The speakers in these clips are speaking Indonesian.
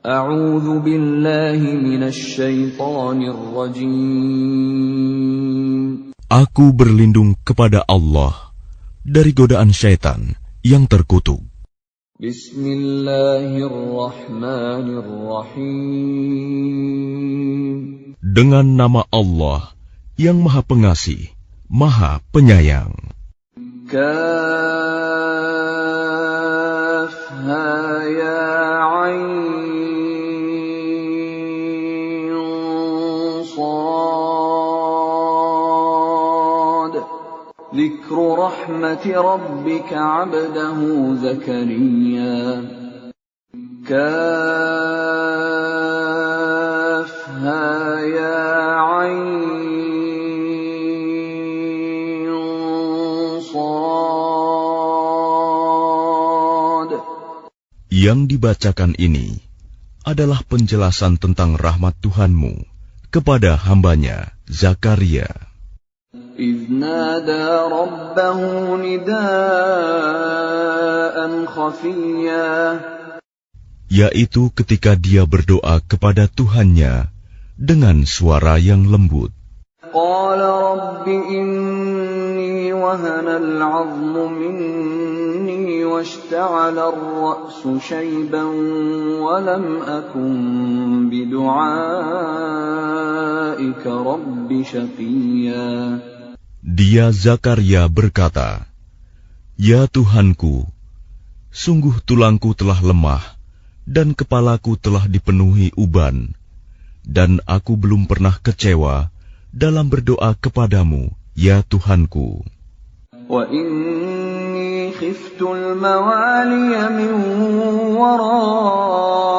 A'udzu billahi minasy syaithanir rajim. Aku berlindung kepada Allah dari godaan syaitan yang terkutuk. Bismillahirrahmanirrahim. Dengan nama Allah yang Maha Pengasih, Maha Penyayang. Kaf ha ya ain sad. Dzikru rahmati rabbika 'abdahu Zakariya. Kaf ha ya ain sad. Yang dibacakan ini adalah penjelasan tentang rahmat Tuhanmu kepada hambanya Zakaria. إذ نادى ربه نداء خفيا. Yaitu ketika dia berdoa kepada Tuhannya dengan suara yang lembut. قال رب إني وهن العظم مني واشتعل الرأس شيبا ولم أكن بدعائك رب شقيا. Dia Zakaria berkata, "Ya Tuhanku, sungguh tulangku telah lemah dan kepalaku telah dipenuhi uban, dan aku belum pernah kecewa dalam berdoa kepadamu, ya Tuhanku. Wa inni khiftul mawaliya min warai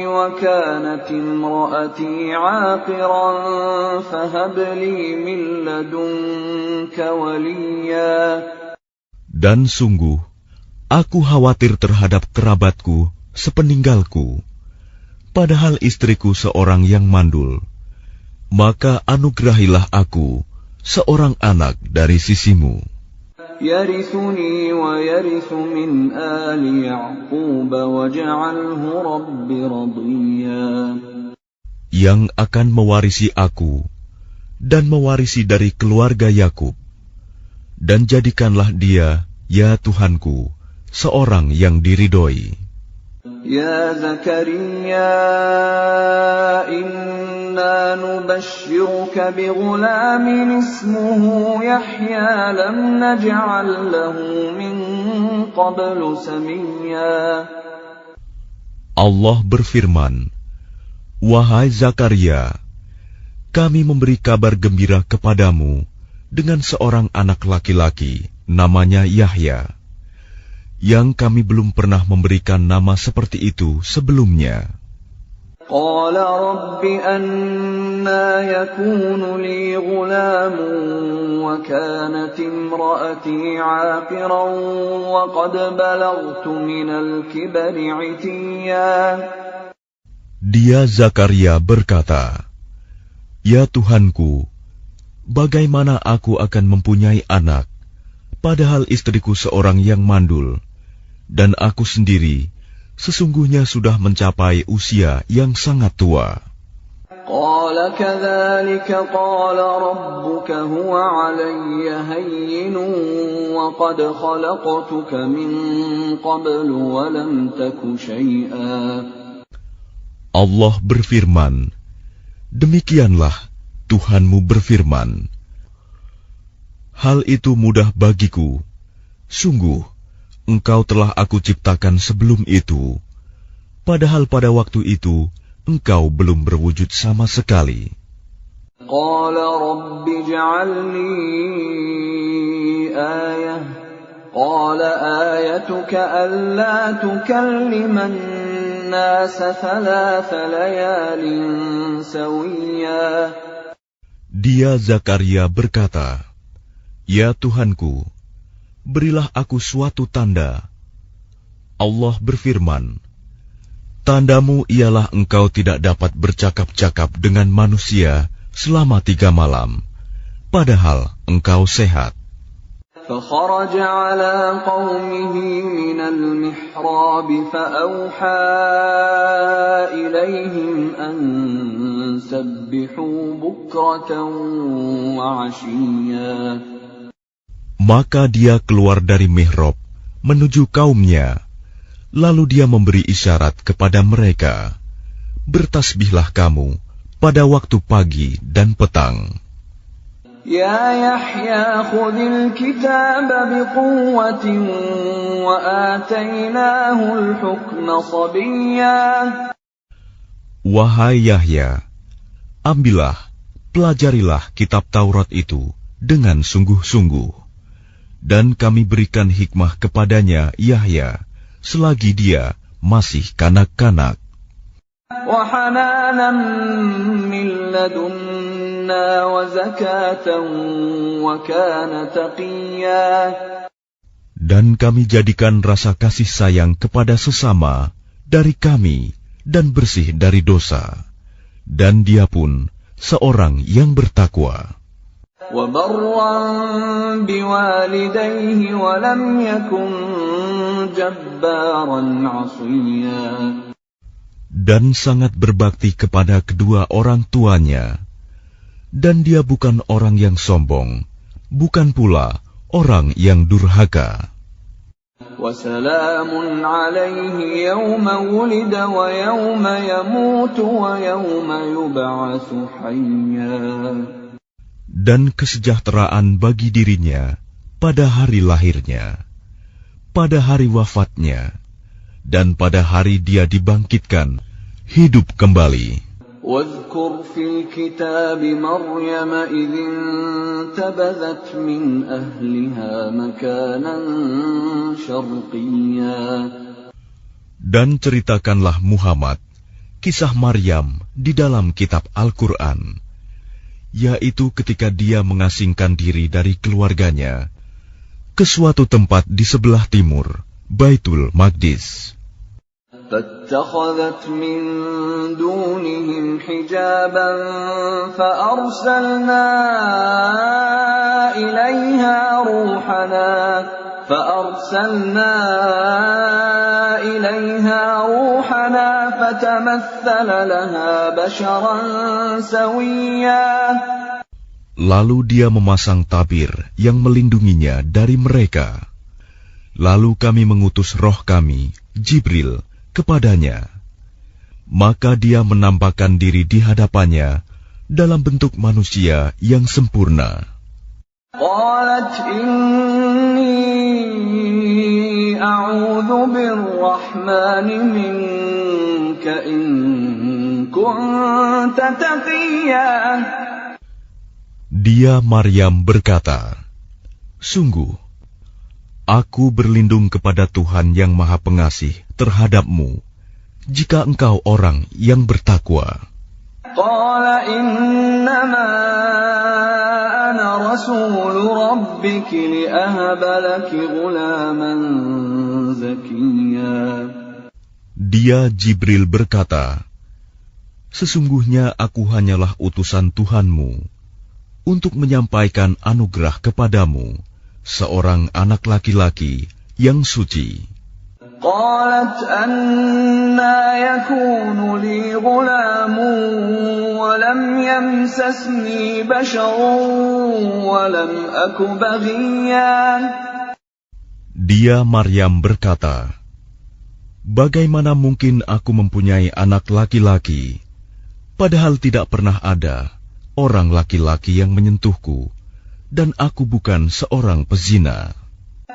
wa kanat imraati 'aqiran fahab li min ladunka waliya. Dan sungguh, aku khawatir terhadap kerabatku sepeninggalku, padahal istriku seorang yang mandul. Maka anugerahilah aku seorang anak dari sisimu, yarithuni wa yarithu min ali Ya'qub waj'alhu rabbi radiyya, yang akan mewarisi aku dan mewarisi dari keluarga Yakub, dan jadikanlah dia, ya Tuhanku, seorang yang diridhoi. Ya Zakaria, inna nubashshiruka bighulamin ismuhu Yahya lam naj'al lahu min qablu samiyya. Allah berfirman, "Wahai Zakaria, kami memberi kabar gembira kepadamu dengan seorang anak laki-laki, namanya Yahya, yang kami belum pernah memberikan nama seperti itu sebelumnya." Qala rabbi anna yakunu li ghulamun wa kanat imraati 'aqiran wa qad balaghtu minal kibri 'itiyya. Dia Zakaria berkata, "Ya Tuhanku, bagaimana aku akan mempunyai anak, padahal istriku seorang yang mandul, dan aku sendiri sesungguhnya sudah mencapai usia yang sangat tua." Qala kadzalika qala rabbuka huwa 'alayya hayyinun wa qad khalaqtuka min qablu wa lam taku syai'a. Allah berfirman, "Demikianlah Tuhanmu berfirman, hal itu mudah bagiku. Sungguh, Engkau telah aku ciptakan sebelum itu, padahal pada waktu itu Engkau belum berwujud sama sekali." Qala rabbi ij'al li ayah. Qala ayatuka alla tukalliman nasa thalatha layalin sawiyya. Dia Zakaria berkata, "Ya Tuhanku, berilah aku suatu tanda." Allah berfirman, "Tandamu ialah engkau tidak dapat bercakap-cakap dengan manusia selama 3 malam, padahal engkau sehat." فخرج على قومه من المحراب فأوحى إليهم أن سبحوا بكرة وعشيا. Maka dia keluar dari mihrab menuju kaumnya, lalu dia memberi isyarat kepada mereka, bertasbihlah kamu pada waktu pagi dan petang. Ya Yahya khudhil kitab biquwwatin wa atainahul hukma sabiyya. Wahai Yahya, ambillah, pelajarilah kitab Taurat itu dengan sungguh-sungguh, dan kami berikan hikmah kepadanya Yahya selagi dia masih kanak-kanak. Wa hananan min ladunna wa zakatan wa kana taqiyya. Dan kami jadikan rasa kasih sayang kepada sesama dari kami dan bersih dari dosa, dan dia pun seorang yang bertakwa. Wa barran biwalidayhi wa lam yakun jabbaran 'asiyya. Dan sangat berbakti kepada kedua orang tuanya, dan dia bukan orang yang sombong, bukan pula orang yang durhaka. وَسَلَامٌ عَلَيْهِ يَوْمَ وُلِدَ وَيَوْمَ يَمُوتُ وَيَوْمَ يُبْعَثُ حَيًّا. Dan kesejahteraan bagi dirinya pada hari lahirnya, pada hari wafatnya, dan pada hari dia dibangkitkan hidup kembali. وَاذْكُرْ فِي الْكِتَابِ مَرْيَمَ إِذِ انتَبَذَتْ مِنْ أَهْلِهَا مَكَانًا شَرْقِيًّا. Dan ceritakanlah Muhammad kisah Maryam di dalam kitab Al-Quran, yaitu ketika dia mengasingkan diri dari keluarganya ke suatu tempat di sebelah timur, Baitul Maqdis. فاتخذت من دونهم حجابا فأرسلنا إليها روحنا فتمثل لها بشرا سويا. Lalu dia memasang tabir yang melindunginya dari mereka. Lalu kami mengutus roh kami, Jibril, kepadanya. Maka dia menampakkan diri di hadapannya dalam bentuk manusia yang sempurna. Qalat inni a'udzu birrahmani minka in kunta taqiyya. Dia Maryam berkata, sungguh, aku berlindung kepada Tuhan yang Maha Pengasih terhadapmu, jika engkau orang yang bertakwa. Qala innama ana rasulu rabbiki li'ahaba laki ghulaman zakiyya. Dia Jibril berkata, sesungguhnya aku hanyalah utusan Tuhanmu untuk menyampaikan anugerah kepadamu, seorang anak laki-laki yang suci. Qalat anna yakunu li ghulamun wa lam yamsasni basharun wa lam aku baghiyan. Dia Maryam berkata, bagaimana mungkin aku mempunyai anak laki-laki, padahal tidak pernah ada orang laki-laki yang menyentuhku, dan aku bukan seorang pezina.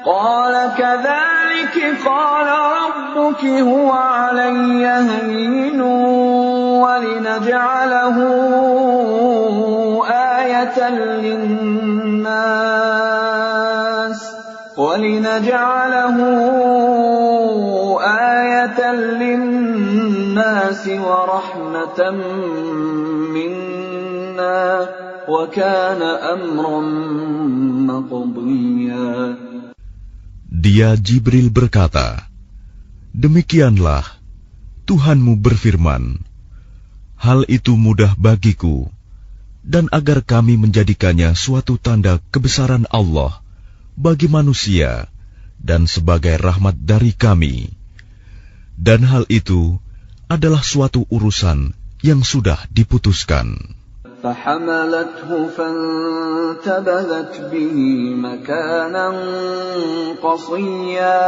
Qala kadzalika qala rabbuki huwa 'alayya hayyinun wa linaj'alahu ayatan lin-nas wa rahmatan minna wa kana amran maqdiya. Dia Jibril berkata, demikianlah Tuhanmu berfirman, hal itu mudah bagiku, dan agar kami menjadikannya suatu tanda kebesaran Allah bagi manusia dan sebagai rahmat dari kami. Dan hal itu adalah suatu urusan yang sudah diputuskan. فحملته فانتبذت به مكانا قصيا.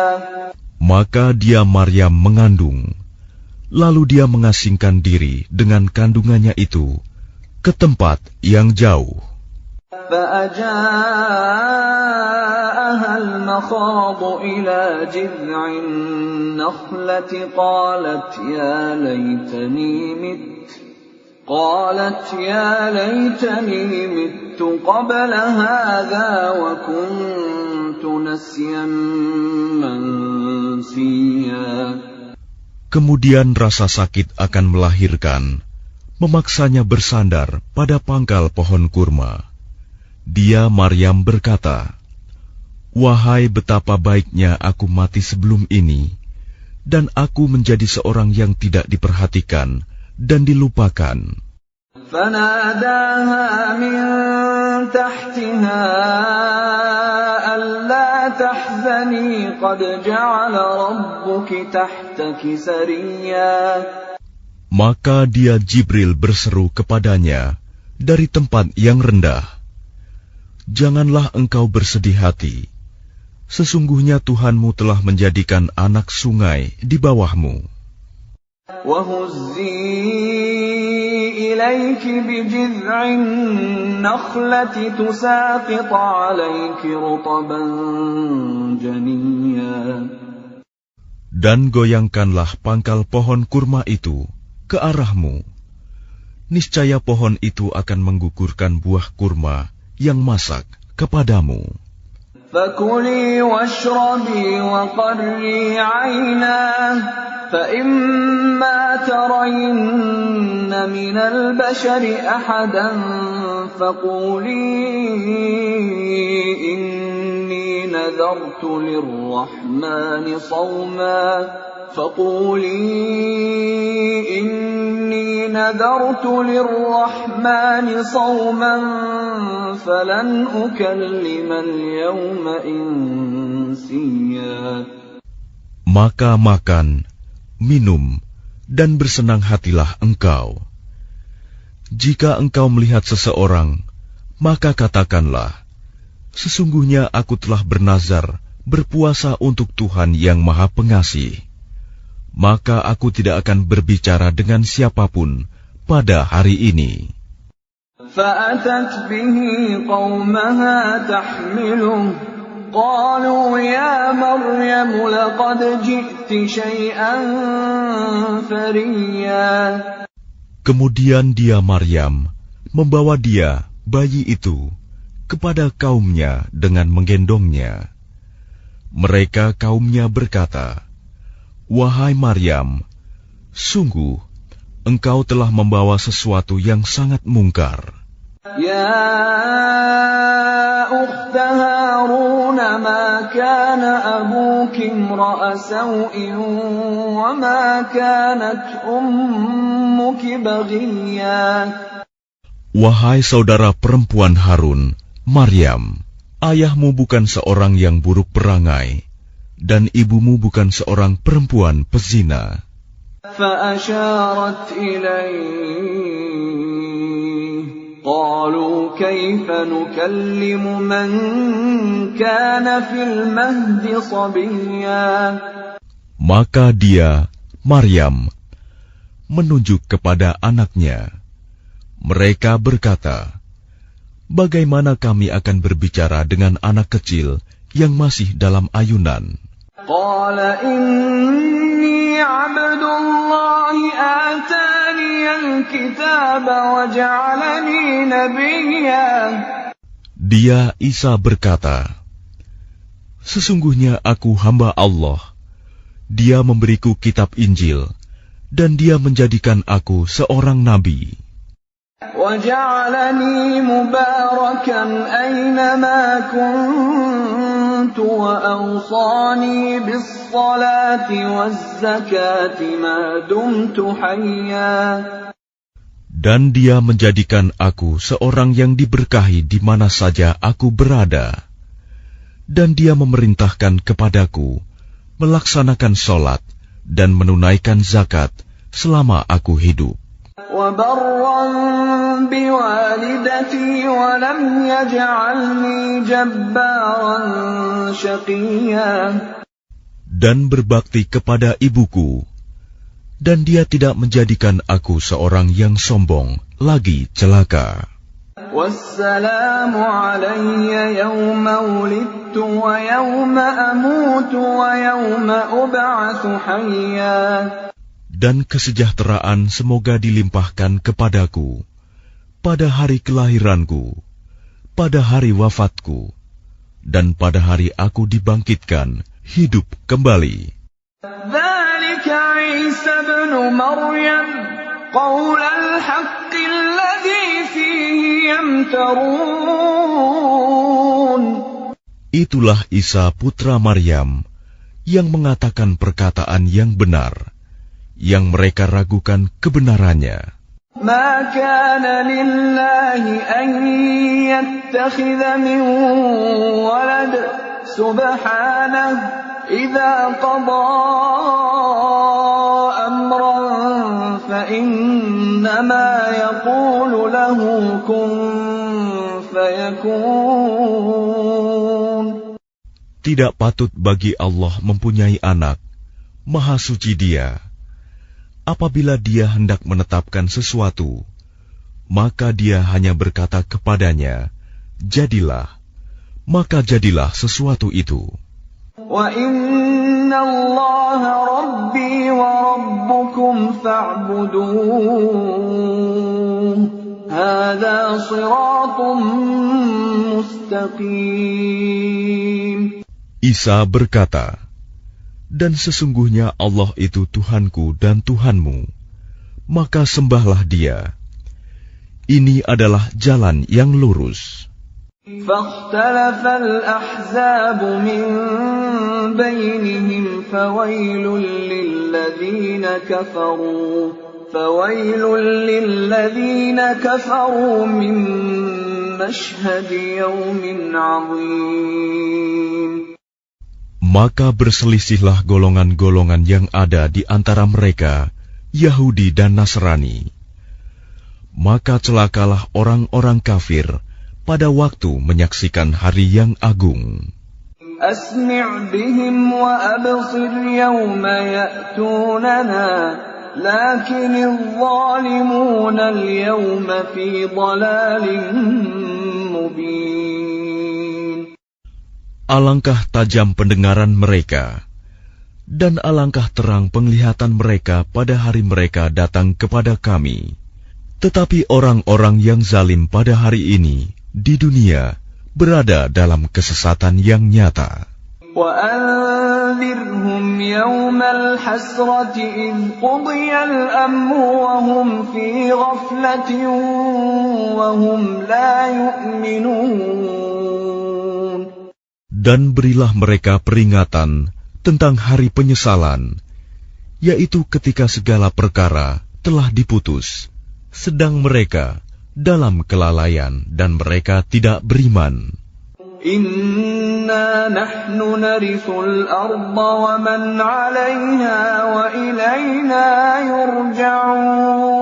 Maka dia Maryam mengandung, lalu dia mengasingkan diri dengan kandungannya itu ke tempat yang jauh. فأجاءها المخاض إلى جذع النخلة قالت يا ليتني مت قبل هذا وكنت نسيا منسيا. Kemudian rasa sakit akan melahirkan, memaksanya bersandar pada pangkal pohon kurma. Dia Maryam berkata, "Wahai betapa baiknya aku mati sebelum ini, dan aku menjadi seorang yang tidak diperhatikan dan dilupakan." فناداها من تحتها ألا تحزني قد جعل ربك تحتك سريا. Maka dia Jibril berseru kepadanya dari tempat yang rendah, "Janganlah engkau bersedih hati. Sesungguhnya Tuhanmu telah menjadikan anak sungai di bawahmu. وهزي إليك بجذع النخلة تساقط عليك رطبا جنيا." Dan goyangkanlah pangkal pohon kurma itu ke arahmu. Niscaya pohon itu akan menggugurkan buah kurma yang masak kepadamu. فكلي واشربي وقري عينا فإما ترين من البشر أحدا فقولي إني نذرت للرحمن صوما فلن أكلم اليوم إنسيا. Maka makan, minum, dan bersenang hatilah engkau. Jika engkau melihat seseorang, maka katakanlah, "Sesungguhnya aku telah bernazar berpuasa untuk Tuhan yang Maha Pengasih. Maka aku tidak akan berbicara dengan siapapun pada hari ini." فأتت به قومها تحمله قالوا يا مريم لقد جئت شيئا فريا. Kemudian dia Maryam membawa dia, bayi itu, kepada kaumnya dengan menggendongnya. Mereka kaumnya berkata, "Wahai Maryam, sungguh engkau telah membawa sesuatu yang sangat mungkar." يا أخت هارون ما كان أبوك امرأ سوء وما كانت أمك بغيا. Wahai saudara perempuan Harun, Maryam, ayahmu bukan seorang yang buruk perangai, dan ibumu bukan seorang perempuan pezina. فأشارت إليه قالوا كيف نكلم من كان في المهد صبيا. Maka dia, Maryam, menunjuk kepada anaknya. Mereka berkata, "Bagaimana kami akan berbicara dengan anak kecil yang masih dalam ayunan?" قال إني عبد الله آتاني الكتاب وجعلني نبيا. Dia Isa berkata, "Sesungguhnya aku hamba Allah. Dia memberiku kitab Injil, dan dia menjadikan aku seorang nabi. وجعلني مباركا أينما كنت وأوصاني بالصلاة والزكاة ما دمت حيا. Dan dia menjadikan aku seorang yang diberkahi di mana saja aku berada. Dan dia memerintahkan kepadaku melaksanakan sholat dan menunaikan zakat selama aku hidup. وَبَرًّا بِوَالِدَتِي وَلَمْ يَجْعَلْنِي جَبَّارًا شَقِيًّا. Dan berbakti kepada ibuku, dan dia tidak menjadikan aku seorang yang sombong lagi celaka. وَالسَّلَامُ عَلَيَّ يَوْمَ وُلِدتُّ وَيَوْمَ أَمُوتُ وَيَوْمَ أُبْعَثُ حَيًّا. Dan kesejahteraan semoga dilimpahkan kepadaku pada hari kelahiranku, pada hari wafatku, dan pada hari aku dibangkitkan hidup kembali. ذَلِكَ عِيسَى ابْنُ مَرْيَمَ قَوْلَ الْحَقِّ الَّذِي فِيهِ يَمْتَرُونَ. Itulah Isa putra Maryam yang mengatakan perkataan yang benar, yang mereka ragukan kebenarannya. مَا كَانَ لِلَّهِ أَن يَتَّخِذَ مِن وَلَدٍ سُبْحَانَهُ إِذَا قَضَىٰ أَمْرًا فَإِنَّمَا يَقُولُ لَهُ كُن فَيَكُونُ. Tidak patut bagi Allah mempunyai anak, Maha Suci Dia. Apabila Dia hendak menetapkan sesuatu, maka Dia hanya berkata kepadanya, jadilah, maka jadilah sesuatu itu. وَإِنَّ اللَّهَ رَبِّي وَرَبُّكُمْ فَاعْبُدُوهُ هَذَا صِرَاطٌ مُسْتَقِيمٌ. Isa berkata, dan sesungguhnya Allah itu Tuhanku dan Tuhanmu, maka sembahlah Dia. Ini adalah jalan yang lurus. فَاخْتَلَفَ الْأَحْزَابُ مِنْ بَيْنِهِمْ فَوَيْلٌ لِلَّذِينَ كَفَرُوا مِنْ مَشْهَدِ يَوْمٍ عَظِيمٍ. Maka berselisihlah golongan-golongan yang ada di antara mereka, Yahudi dan Nasrani. Maka celakalah orang-orang kafir pada waktu menyaksikan hari yang agung. أَسْمِعْ بِهِمْ وَأَبْصِرْ يَوْمَ يَأْتُونَنَا لَكِنِ الظَّالِمُونَ الْيَوْمَ فِي ضَلَالٍ مُبِينٍ. Alangkah tajam pendengaran mereka, dan alangkah terang penglihatan mereka pada hari mereka datang kepada kami. Tetapi orang-orang yang zalim pada hari ini di dunia berada dalam kesesatan yang nyata. وَأَنذِرْهُمْ يَوْمَ الْحَسْرَةِ إِذْ قُضِيَ الْأَمْرُ وَهُمْ فِي غَفْلَةٍ وَهُمْ لَا يُؤْمِنُونَ. Dan berilah mereka peringatan tentang hari penyesalan, yaitu ketika segala perkara telah diputus, sedang mereka dalam kelalaian dan mereka tidak beriman. Inna nahnu narithul arda wa man 'alayha wa ilayna yurja'un.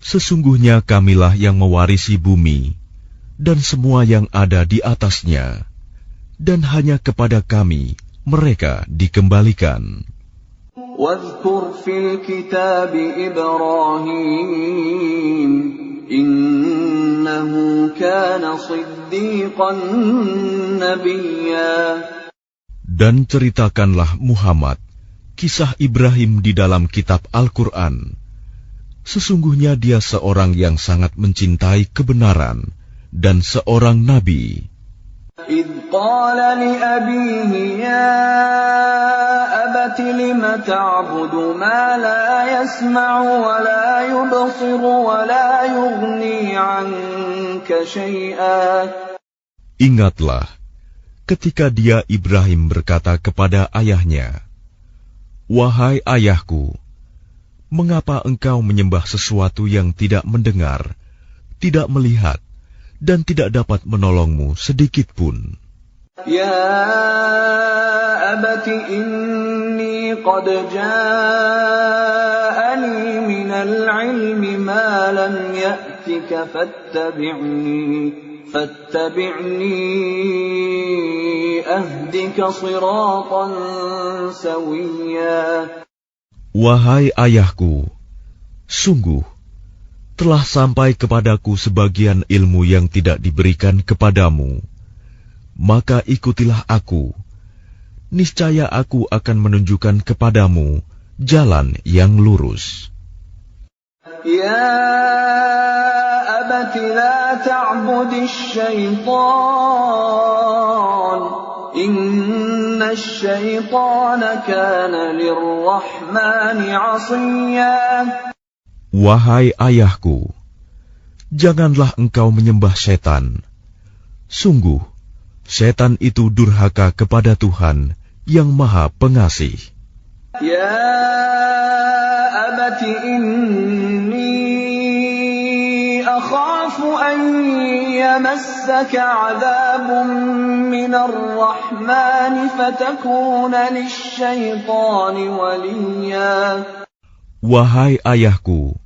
Sesungguhnya kamilah yang mewarisi bumi dan semua yang ada di atasnya, dan hanya kepada kami mereka dikembalikan. واذكر في الكتاب إبراهيم إنه كان صديقا نبيا. Dan ceritakanlah Muhammad kisah Ibrahim di dalam kitab Al-Quran. Sesungguhnya dia seorang yang sangat mencintai kebenaran dan seorang nabi. إذ قال لأبيه يا أبت لم تعبد ما لا يسمع ولا يبصر ولا يغني عنك شيئا. Ingatlah ketika dia Ibrahim berkata kepada ayahnya, wahai ayahku, mengapa engkau menyembah sesuatu yang tidak mendengar, tidak melihat, dan tidak dapat menolongmu sedikit pun. يا أبت إني قد جاءني من العلم ما لم يأتك فاتبعني أهدك صراطا سويا. Wahai ayahku, sungguh telah sampai kepadaku sebagian ilmu yang tidak diberikan kepadamu. Maka ikutilah aku, niscaya aku akan menunjukkan kepadamu jalan yang lurus. Ya abati la ta'budis syaitan, inna syaitana kana lirrahmani 'asiyya. Wahai ayahku, janganlah engkau menyembah setan. Sungguh, setan itu durhaka kepada Tuhan yang Maha Pengasih. Ya abati inni akhafu an yamassaka 'adzabun minar rahmani fatakuna lisyaitani waliya. Wahai ayahku,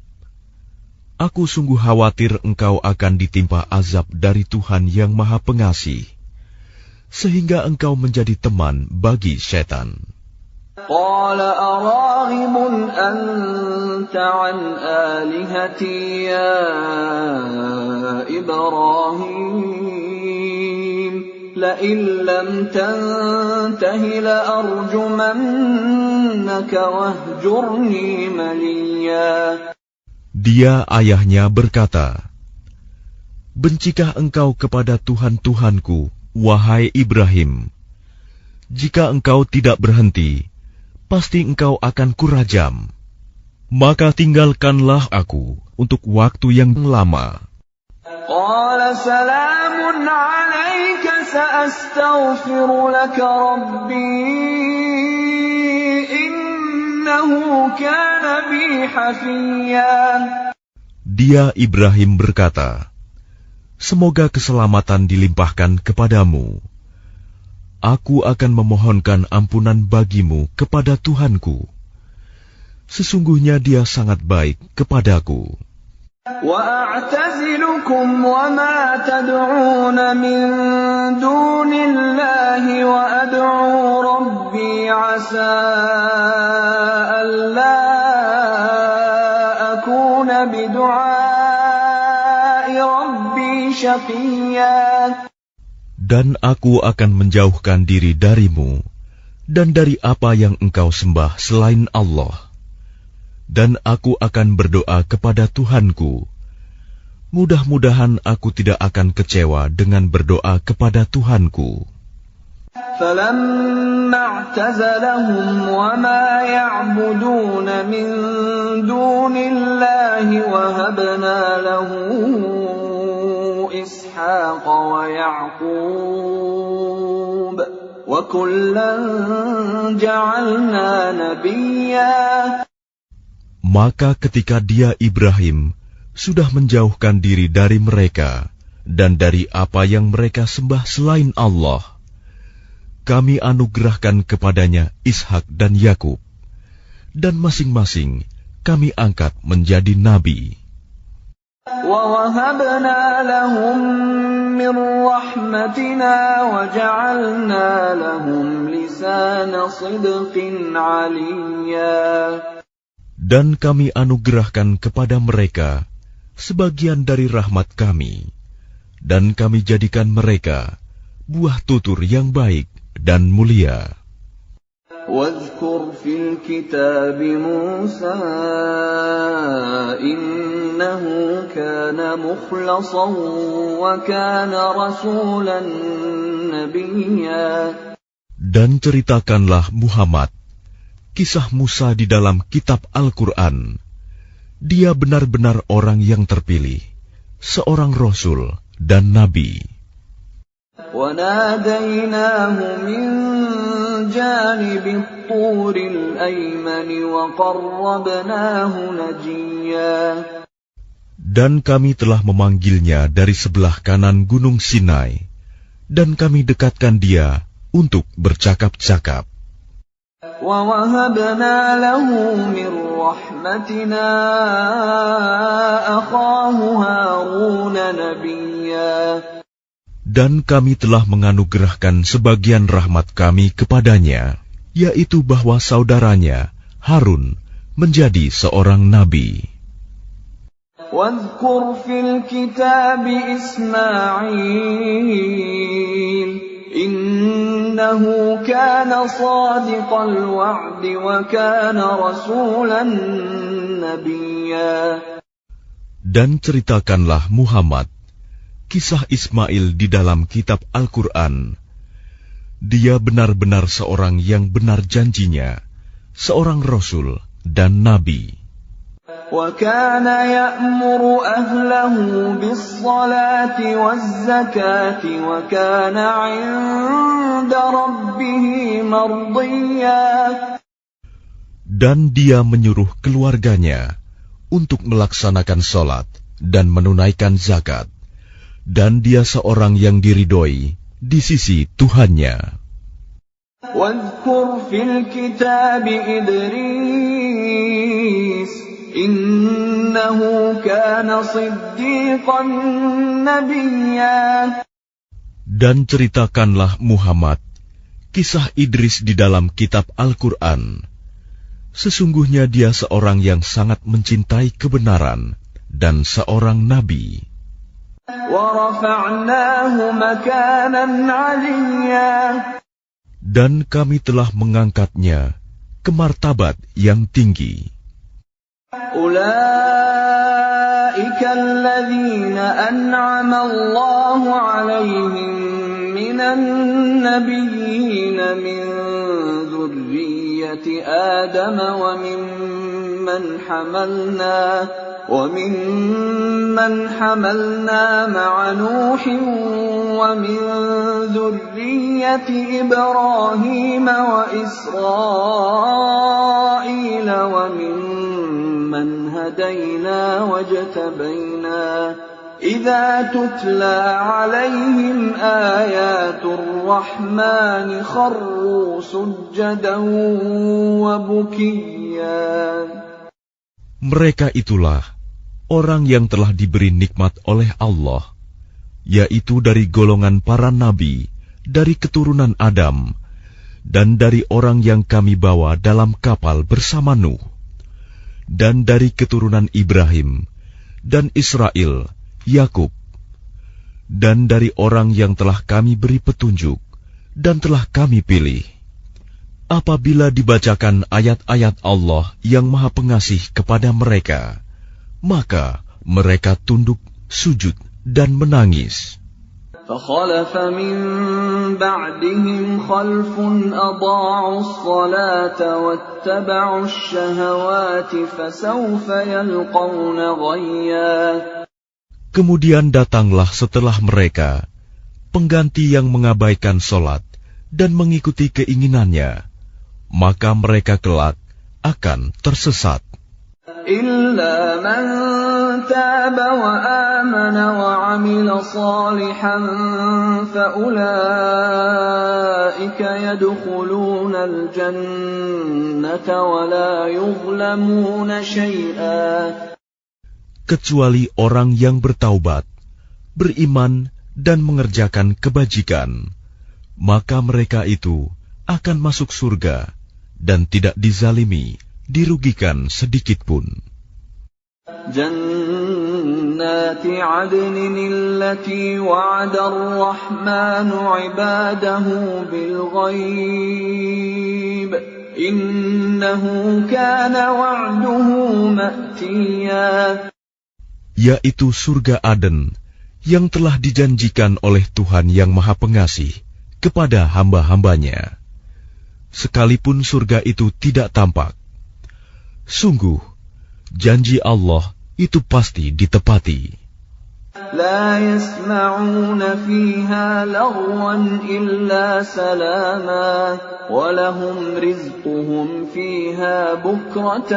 aku sungguh khawatir engkau akan ditimpa azab dari Tuhan yang Maha Pengasih, sehingga engkau menjadi teman bagi setan. Qala araghibun anta an alihati ya Ibrahim, la in lam tantahi la arjumannaka wahjurni maliya. Dia ayahnya berkata, bencikah engkau kepada Tuhan-Tuhanku, wahai Ibrahim? Jika engkau tidak berhenti, pasti engkau akan kurajam. Maka tinggalkanlah aku untuk waktu yang lama. Qala salamun alayka sa'astaghfiru laka rabbi innahu kana bi hafiyya. Dia Ibrahim berkata, semoga keselamatan dilimpahkan kepadamu. Aku akan memohonkan ampunan bagimu kepada Tuhanku. Sesungguhnya Dia sangat baik kepadaku. Wa a'tazilukum wa ma tad'una min dunillahi wa ad'u rabbi 'asa alla akuna bidu'ai rabbi syaqiyya. Dan aku akan menjauhkan diri darimu dan dari apa yang engkau sembah selain Allah. Dan aku akan berdoa kepada Tuhanku. Mudah-mudahan aku tidak akan kecewa dengan berdoa kepada Tuhanku. فَلَمَّا اعْتَزَلَهُمْ وَمَا يَعْبُدُونَ مِن دُونِ اللَّهِ وَهَبْنَا لَهُ إِسْحَاقَ وَيَعْقُوبَ وَكُلًّا جَعَلْنَا نَبِيًّا. Maka ketika dia Ibrahim sudah menjauhkan diri dari mereka dan dari apa yang mereka sembah selain Allah, kami anugerahkan kepadanya Ishak dan Yakub, dan masing-masing kami angkat menjadi nabi. وَوَهَبْنَا لَهُم مِّن رَّحْمَتِنَا وَجَعَلْنَا لَهُمْ لِسَانَ صِدْقٍ عَلِيًّا. Dan kami anugerahkan kepada mereka sebagian dari rahmat kami, dan kami jadikan mereka buah tutur yang baik dan mulia. واذكر في الكتاب موسى إنه كان مخلصا وكان رسولا نبيا. Dan ceritakanlah Muhammad kisah Musa di dalam kitab Al-Quran. Dia benar-benar orang yang terpilih, seorang Rasul dan Nabi. وَنَادَيْنَاهُ مِنْ جَانِبِ الطُّورِ الْأَيْمَنِ وَقَرَّبْنَاهُ نَجِيًّا. Dan kami telah memanggilnya dari sebelah kanan gunung Sinai, dan kami dekatkan dia untuk bercakap-cakap. وَوَهَبْنَا لَهُ مِنْ رَحْمَتِنَا أَخَاهُ هَارُونَ نَبِيًّا. Dan kami telah menganugerahkan sebagian rahmat kami kepadanya, yaitu bahwa saudaranya Harun menjadi seorang nabi. وَاذْكُرْ فِي الْكِتَابِ إِسْمَاعِيلَ إِنَّهُ كَانَ صَادِقَ الْوَعْدِ وَكَانَ رَسُولًا نَبِيًّا. Dan ceritakanlah Muhammad kisah Ismail di dalam kitab Al-Quran. Dia benar-benar seorang yang benar janjinya, seorang Rasul dan Nabi. وَكَانَ يَأْمُرُ أَهْلَهُ بِالصَّلَاةِ وَالزَّكَاةِ وَكَانَ عِندَ رَبِّهِ مَرْضِيًّا. Dan dia menyuruh keluarganya untuk melaksanakan sholat dan menunaikan zakat. Dan dia seorang yang diridhoi di sisi Tuhannya. وَاذْكُرْ فِي الْكِتَابِ إِدْرِيسَ إِنَّهُ كَانَ صِدِّيقًا نَبِيًّا. Dan ceritakanlah Muhammad kisah Idris di dalam kitab Al-Quran. Sesungguhnya dia seorang yang sangat mencintai kebenaran dan seorang nabi. وَرَفَعْنَاهُ مَكَانًا عَلِيًّا. Dan kami telah mengangkatnya ke martabat yang tinggi. أُولَئِكَ الَّذِينَ أَنْعَمَ اللَّهُ عَلَيْهِمْ مِنَ النَّبِيِّينَ مِنْ ذُرِّيَّةِ آدَمَ وَمِمَّنْ حَمَلْنَا مَعَ نُوحٍ وَمِنْ ذُرِّيَّةِ إِبْرَاهِيمَ وَإِسْرَائِيلَ وَمِمَّنْ هَدَيْنَا وَاجْتَبَيْنَا إِذَا تُتْلَى عَلَيْهِمْ آيَاتُ الرَّحْمَنِ خَرُّوا سُجَّدًا وَبُكِيًّا. Mereka itulah orang yang telah diberi nikmat oleh Allah, yaitu dari golongan para nabi, dari keturunan Adam, dan dari orang yang kami bawa dalam kapal bersama Nuh, dan dari keturunan Ibrahim, dan Israel, Yakub, dan dari orang yang telah kami beri petunjuk, dan telah kami pilih. Apabila dibacakan ayat-ayat Allah yang Maha Pengasih kepada mereka, maka mereka tunduk, sujud, dan menangis. فَخَلَفَ مِنْ بَعْدِهِمْ خَلْفٌ أَضَاعُوا الصَّلَاةَ وَاتَّبَعُوا الشَّهَوَاتِ فَسَوْفَ يَلْقَوْنَ غَيًّا. Kemudian datanglah setelah mereka pengganti yang mengabaikan solat dan mengikuti keinginannya, maka mereka kelak akan tersesat. إِلَّا مَنْ تَابَ وَآمَنَ وَعَمِلَ صَالِحًا فَأُولَئِكَ يَدْخُلُونَ الْجَنَّةَ وَلَا يُظْلَمُونَ شَيْئًا. Kecuali orang yang bertaubat, beriman, dan mengerjakan kebajikan, maka mereka itu akan masuk surga dan tidak dizalimi, dirugikan sedikitpun. جَنَّاتِ عَدْنٍ الَّتِي وَعَدَ الرَّحْمَنُ عِبَادَهُ بِالْغَيْبِ إِنَّهُ كَانَ وَعْدُهُ مَأْتِيًّا. Yaitu surga Aden yang telah dijanjikan oleh Tuhan yang Maha Pengasih kepada hamba-hambanya. Sekalipun surga itu tidak tampak, sungguh janji Allah itu pasti ditepati. لا يسمعون فيها لغوا إلا سلاما ولهم رزقهم فيها بكرة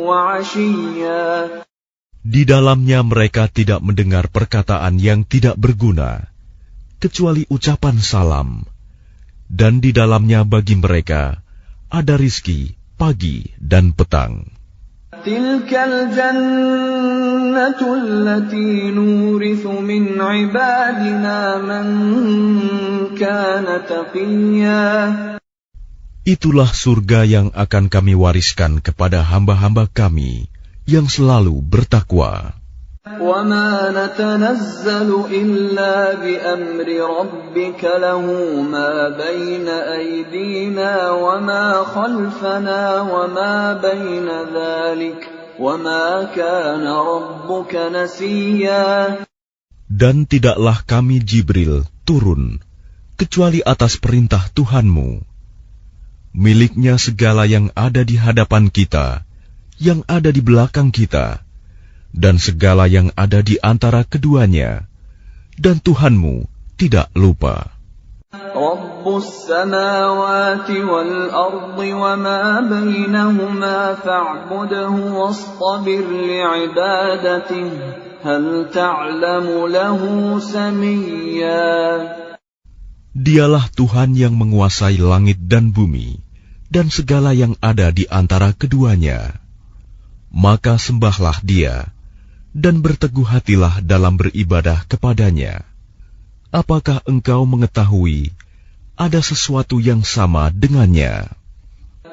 وعشيا. Di dalamnya mereka tidak mendengar perkataan yang tidak berguna, kecuali ucapan salam, dan di dalamnya bagi mereka ada rizki pagi dan petang. Tilkal jannatu allati nurithu min ibadina man kana taqiyya. Itulah surga yang akan kami wariskan kepada hamba-hamba kami yang selalu bertakwa. وَمَا نَتَنَزَّلُ إِلَّا بِأَمْرِ رَبِّكَ لَهُ مَا بَيْنَ أَيْدِينَا وَمَا خَلْفَنَا وَمَا بَيْنَ ذَلِكَ وَمَا كَانَ رَبُّكَ نَسِيًّا. Dan tidaklah kami Jibril turun kecuali atas perintah Tuhanmu. Miliknya segala yang ada di hadapan kita, yang ada di belakang kita, dan segala yang ada di antara keduanya, dan Tuhanmu tidak lupa. Rabbus samawati wal ardi wa ma bainahuma fa'budhu wastabir li'ibadatihi hal ta'lamu lahu samiyya. Dialah Tuhan yang menguasai langit dan bumi, dan segala yang ada di antara keduanya. Maka sembahlah Dia, dan berteguh hatilah dalam beribadah kepadanya. Apakah engkau mengetahui ada sesuatu yang sama dengannya?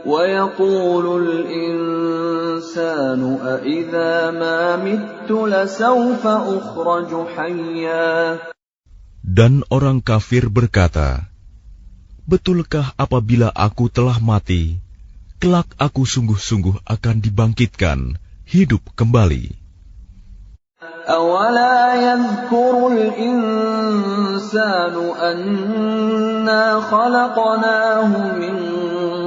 وَيَقُولُ الْإِنسَانُ أَإِذَا مَا مِتُّ لَسَوْفَ أُخْرَجُ حَيًّا. Dan orang kafir berkata, betulkah apabila aku telah mati, kelak aku sungguh-sungguh akan dibangkitkan, hidup kembali. أَوَلَا يَذْكُرُ الْإِنسَانُ أَنَّا خَلَقْنَاهُ مِنْ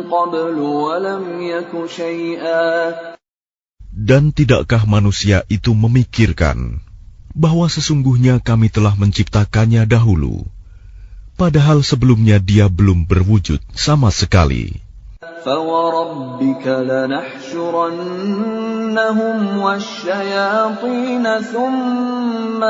قَبْلُ وَلَمْ يَكُ شَيْئًا. Dan tidakkah manusia itu memikirkan bahwa sesungguhnya kami telah menciptakannya dahulu, padahal sebelumnya dia belum berwujud sama sekali. فَوَرَبِّكَ لَنَحْشُرَنَّهُمْ وَالشَّيَاطِينَ ثُمَّ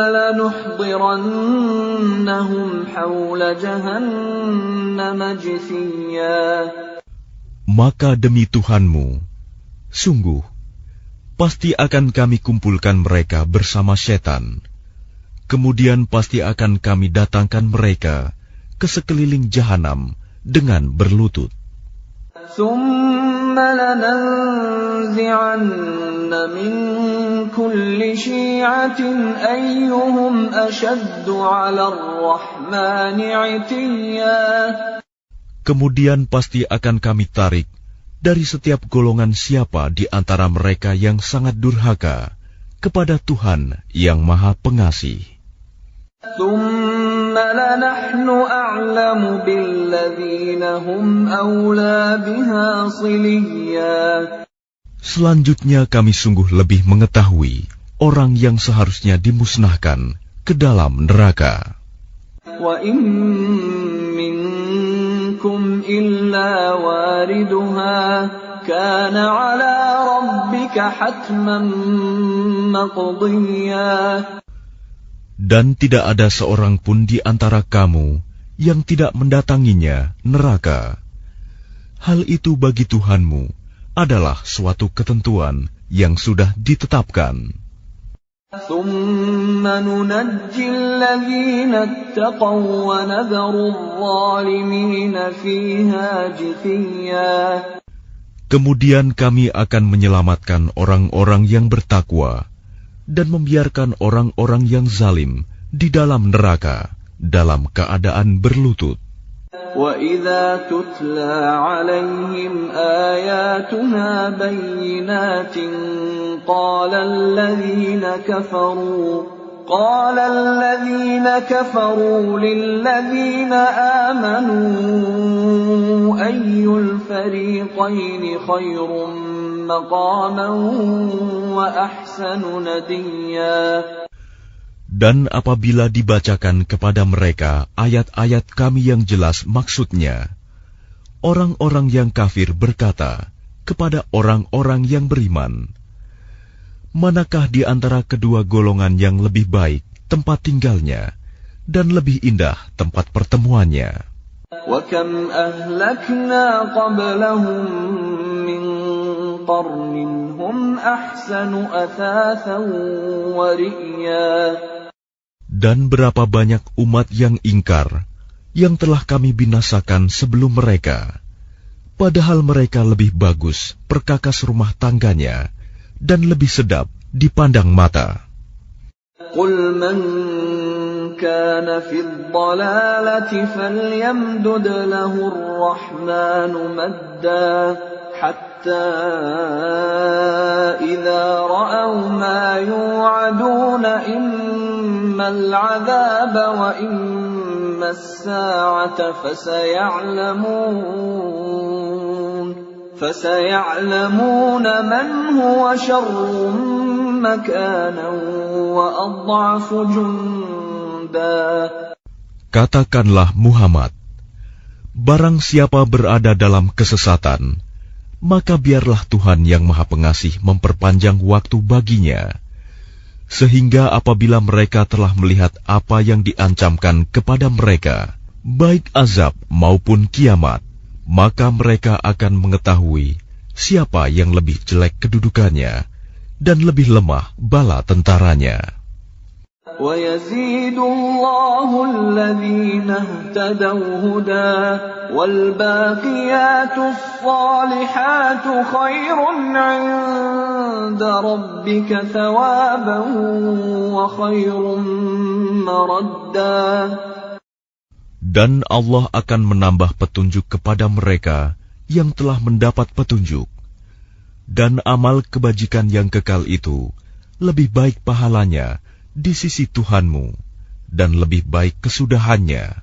لَنُحْضِرَنَّهُمْ حَوْلَ جَهَنَّمَ جِثِيًّا. Maka demi Tuhanmu, sungguh, pasti akan kami kumpulkan mereka bersama setan. Kemudian pasti akan kami datangkan mereka ke sekeliling jahanam dengan berlutut. ثُمَّ لَنَنزِعَنَّ مِنْ كُلِّ شِيعَةٍ أَيُّهُمْ أَشَدُّ عَلَى الرَّحْمَنِ عِتِيًّا. Kemudian pasti akan kami tarik dari setiap golongan siapa di antara mereka yang sangat durhaka kepada Tuhan yang Maha Pengasih. ثُمَّ لَنَحْنُ أَعْلَمُ بِالَّذِينَ هُمْ أَوْلَى بِهَا صِلِيًّا. Selanjutnya kami sungguh lebih mengetahui orang yang seharusnya dimusnahkan ke dalam neraka. وَإِن مِّنكُمْ إِلَّا وَارِدُهَا كَانَ عَلَى رَبِّكَ حَتْمًا مَّقْضِيًّا. Dan tidak ada seorang pun di antara kamu yang tidak mendatanginya neraka. Hal itu bagi Tuhanmu adalah suatu ketentuan yang sudah ditetapkan. ثُمَّ نُنَجِّي الَّذِينَ اتَّقَوْا وَنَذَرُ الظَّالِمِينَ فِيهَا جِثِيًّا. Kemudian kami akan menyelamatkan orang-orang yang bertakwa dan membiarkan orang-orang yang zalim di dalam neraka dalam keadaan berlutut. وَإِذَا تُتْلَى عَلَيْهِمْ آيَاتُنَا بَيِّنَاتٍ قَالَ الَّذِينَ كَفَرُوا لِلَّذِينَ آمَنُوا أَيُّ الْفَرِيقَيْنِ خَيْرٌ مَّقَامًا وَأَحْسَنُ نَدِيًّا. Dan apabila dibacakan kepada mereka ayat-ayat kami yang jelas maksudnya, orang-orang yang kafir berkata, kepada orang-orang yang beriman. Manakah di antara kedua golongan yang lebih baik tempat tinggalnya dan lebih indah tempat pertemuannya? وَكَمْ أَهْلَكْنَا قَبْلَهُمْ مِنْ قَرْنٍ هُمْ أَحْسَنُ أَثَاثًا وَرِئْيًا. Dan berapa banyak umat yang ingkar yang telah kami binasakan sebelum mereka, padahal mereka lebih bagus perkakas rumah tangganya dan lebih sedap dipandang mata. قُلْ مَنْ كَانَ فِي الضَّلَالَةِ فَلْيَمْدُدْ لَهُ الرَّحْمَنُ مَدًّا حَتَّى إِذَا رَأَوْا مَا يُوعَدُونَ إِمَّا الْعَذَابَ وَإِمَّا السَّاعَةَ فَسَيَعْلَمُونَ مَنْ هُوَ شَرٌّ مَكَانًا وَأَضْعَفُ جُنْدًا. Katakanlah Muhammad, barang siapa berada dalam kesesatan, maka biarlah Tuhan yang Maha Pengasih memperpanjang waktu baginya, sehingga apabila mereka telah melihat apa yang diancamkan kepada mereka, baik azab maupun kiamat, maka mereka akan mengetahui siapa yang lebih jelek kedudukannya dan lebih lemah bala tentaranya. وَيَزِيدُ اللَّهُ الَّذِينَ اهْتَدَوْا هُدًى وَالْبَاقِيَاتُ الصَّالِحَاتُ خَيْرٌ عِندَ رَبِّكَ ثَوَابًا وَخَيْرٌ مَرَدًّا. Dan Allah akan menambah petunjuk kepada mereka yang telah mendapat petunjuk. Dan amal kebajikan yang kekal itu lebih baik pahalanya di sisi Tuhanmu dan lebih baik kesudahannya.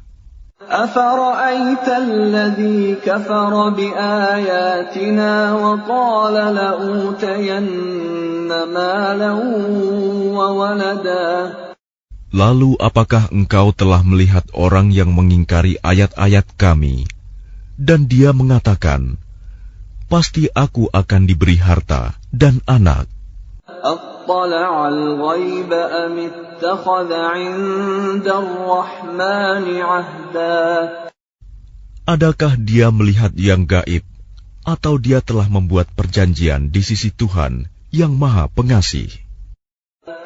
أَفَرَأَيْتَ الَّذِي كَفَرَ بِآيَاتِنَا وَقَالَ لَأُوتَيَنَّ مَالًا وَوَلَدًا. Lalu apakah engkau telah melihat orang yang mengingkari ayat-ayat kami, dan dia mengatakan, pasti aku akan diberi harta dan anak. أَطَّلَعَ الْغَيْبَ أَمِ اتَّخَذَ عِندَ الرَّحْمَنِ عَهْدًا. Adakah dia melihat yang gaib, atau dia telah membuat perjanjian di sisi Tuhan yang Maha Pengasih?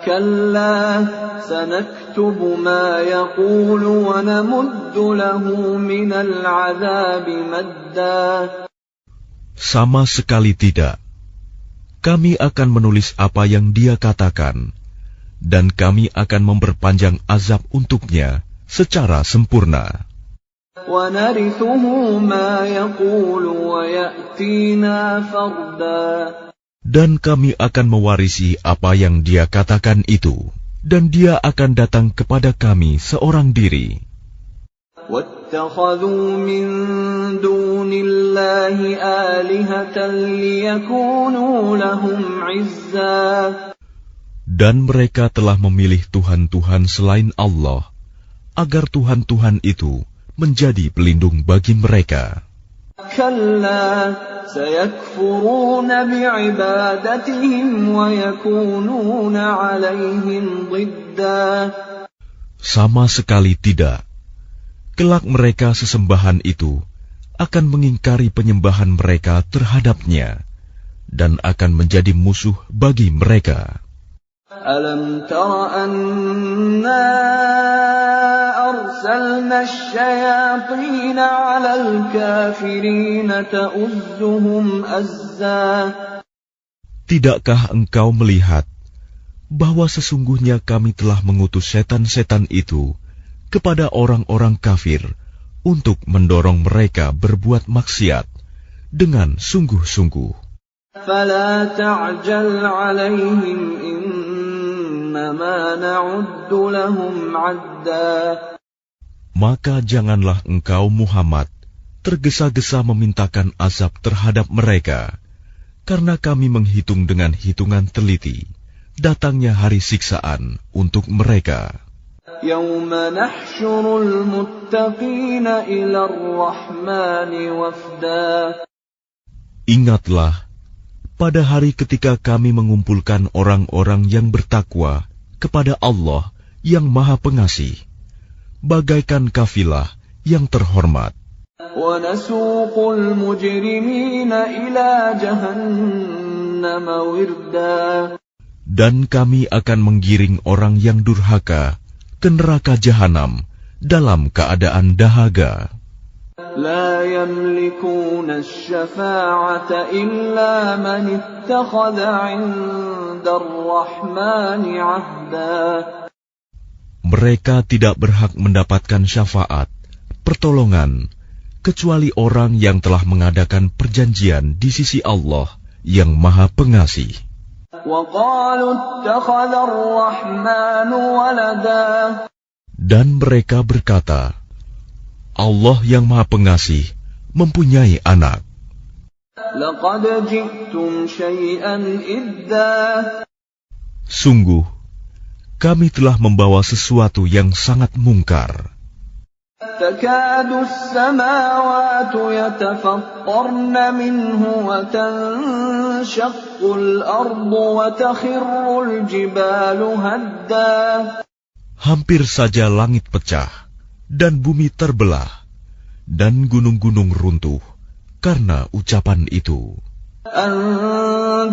كَلَّا سَنَكْتُبُ مَا يَقُولُ وَنَمُدُّ لَهُ مِنَ الْعَذَابِ مَدًّا. Sama sekali tidak. Kami akan menulis apa yang dia katakan, dan kami akan memperpanjang azab untuknya secara sempurna. وَنَرِثُهُ مَا يَقُولُ وَيَأْتِينَا فَرْدًا. Dan kami akan mewarisi apa yang dia katakan itu, dan dia akan datang kepada kami seorang diri. وَاتَّخَذُوا مِن دُونِ اللَّهِ آلِهَةً لِيَكُونُوا لَهُمْ عِزًّا. Dan mereka telah memilih Tuhan-Tuhan selain Allah, agar Tuhan-Tuhan itu menjadi pelindung bagi mereka. كَلَّا سَيَكْفُرُونَ بِعِبَادَتِهِمْ وَيَكُونُونَ عَلَيْهِمْ ضِدًّا. Sama sekali tidak. Kelak mereka sesembahan itu akan mengingkari penyembahan mereka terhadapnya dan akan menjadi musuh bagi mereka. أَلَمْ تَرَ أَنَّا أَرْسَلْنَا الشَّيَاطِينَ عَلَى الْكَافِرِينَ تَؤُزُّهُمْ أَزًّا. Tidakkah engkau melihat bahwa sesungguhnya kami telah mengutus setan-setan itu kepada orang-orang kafir untuk mendorong mereka berbuat maksiat dengan sungguh-sungguh? فَلَا تَعْجَلْ عَلَيْهِمْ إِنَّمَا نَعُدُّ لَهُمْ عَدًّا. Maka janganlah engkau Muhammad tergesa-gesa memintakan azab terhadap mereka, karena kami menghitung dengan hitungan teliti datangnya hari siksaan untuk mereka. يَوْمَ نَحْشُرُ الْمُتَّقِينَ إِلَى الرَّحْمَنِ وَفْدًا. Ingatlah pada hari ketika kami mengumpulkan orang-orang yang bertakwa kepada Allah yang Maha Pengasih, bagaikan kafilah yang terhormat. وَنَسُوقُ الْمُجْرِمِينَ إِلَى جَهَنَّمَ وِرْدًا. Dan kami akan menggiring orang yang durhaka ke neraka jahanam dalam keadaan dahaga. لا يملكون الشفاعة إلا من اتخذ عند الرحمن عهدا. Mereka tidak berhak mendapatkan syafaat, pertolongan, kecuali orang yang telah mengadakan perjanjian di sisi Allah yang Maha Pengasih. وقالوا اتخذ الرحمن ولدا. Dan mereka berkata, Allah yang Maha Pengasih mempunyai anak. لقد جئتم شيئا إدا. Sungguh, kami telah membawa sesuatu yang sangat mungkar. تكاد السماوات يتفطرن منه وتنشق الأرض وتخر الجبال هدا. Hampir saja langit pecah dan bumi terbelah dan gunung-gunung runtuh karena ucapan itu. أن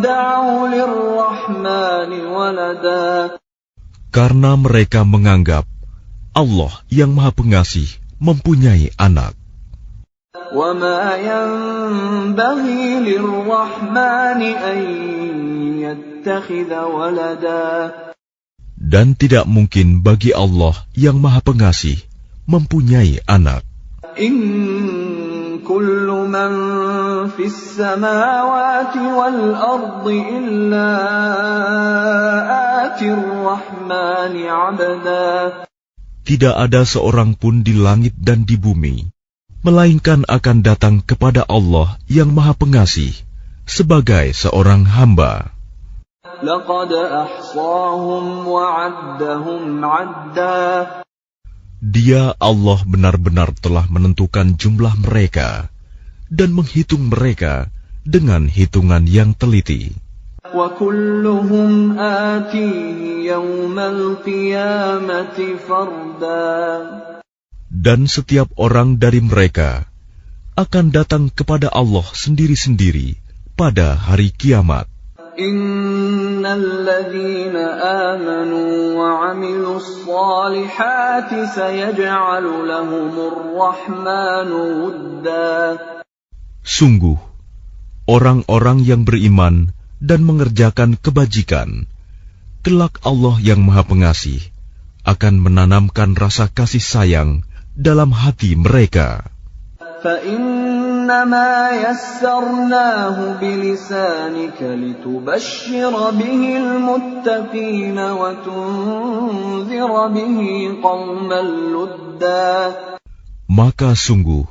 دعوا للرحمن ولدا. Karena mereka menganggap Allah yang Maha Pengasih mempunyai anak. وما ينبغي للرحمن أن يتخذ ولدا. Dan tidak mungkin bagi Allah yang Maha Pengasih mempunyai anak. إن كل من في السماوات والأرض إلا آتي الرحمن عبدا. Tidak ada seorang pun di langit dan di bumi, melainkan akan datang kepada Allah yang Maha Pengasih sebagai seorang hamba. لقد أحصاهم وعدهم عدا. Dia Allah benar-benar telah menentukan jumlah mereka dan menghitung mereka dengan hitungan yang teliti. وكلهم آتيه يوم القيامة فردا. Dan setiap orang dari mereka akan datang kepada Allah sendiri-sendiri pada hari kiamat. إن الذين آمنوا وعملوا الصالحات سيجعل لهم الرحمن ودا. Sungguh, orang-orang yang beriman dan mengerjakan kebajikan, kelak Allah yang Maha Pengasih akan menanamkan rasa kasih sayang dalam hati mereka. فإنما يسرناه بلسانك لتبشر به المتقين وتنذر به قوما لدا. Maka sungguh,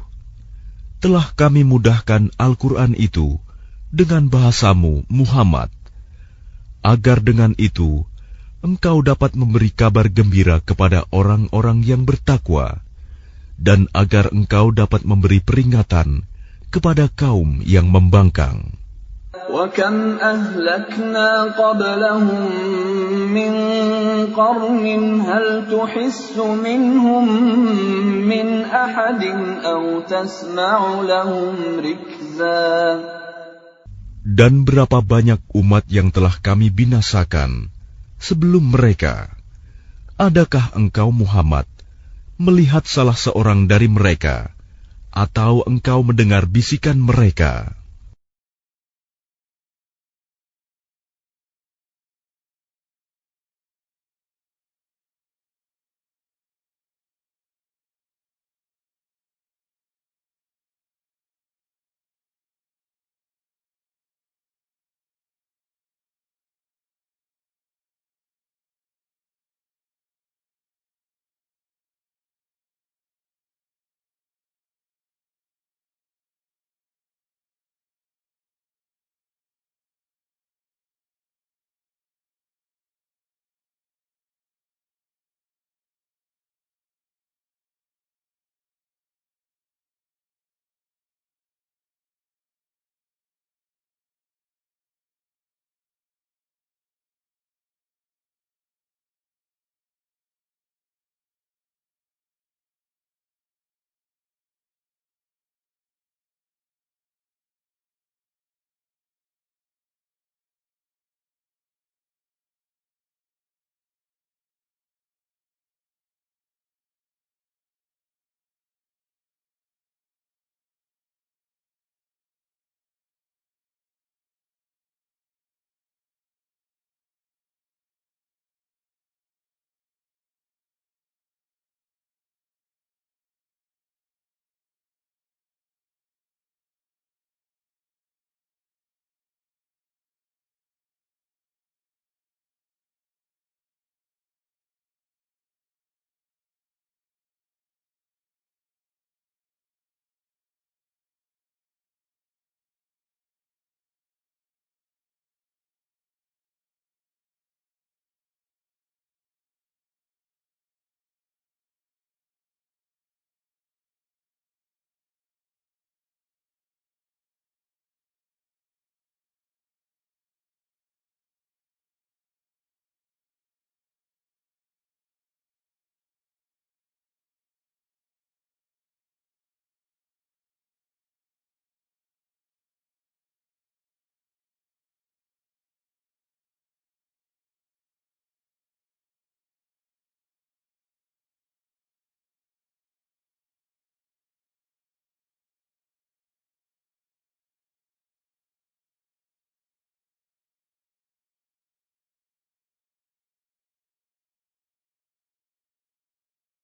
telah kami mudahkan Al-Quran itu dengan bahasamu, Muhammad, agar dengan itu engkau dapat memberi kabar gembira kepada orang-orang yang bertakwa, dan agar engkau dapat memberi peringatan kepada kaum yang membangkang. وَكَمْ أَهْلَكْنَا قَبْلَهُمْ مِنْ قَرْنٍ هَلْ تُحِسُّ مِنْهُمْ مِنْ أَحَدٍ أَوْ تَسْمَعُ لَهُمْ رِكْزًا. Dan berapa banyak umat yang telah kami binasakan sebelum mereka. Adakah engkau Muhammad melihat salah seorang dari mereka, atau engkau mendengar bisikan mereka?